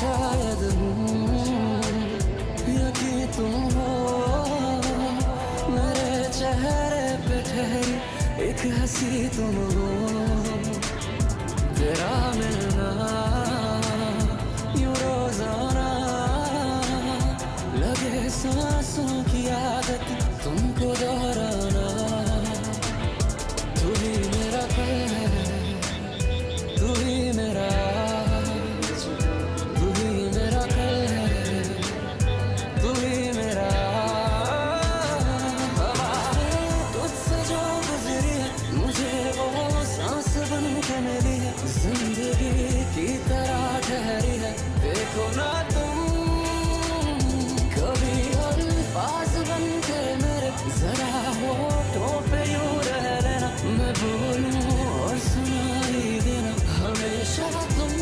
शायद यकीन तुम हो मेरे चेहरे पे ठहरी एक हंसी तुम हो। तेरा मिलना यूं रोजाना लगे सांसों की आदत तुमको दोहराना। तू ही मेरा कल है, तू ही मेरा आज, तू ही मेरा कल है, तू ही मेरा हवाएं तुझसे जो गुजरी है मुझे वो सांस बन के मिली है। जिंदगी की तरह ठहरी है देखो ना तुम, कभी अल्फाज बन के मेरे जरा होठों पे यूं रह लेना। मैं बोलूं और सुनाई देना हमेशा तुम।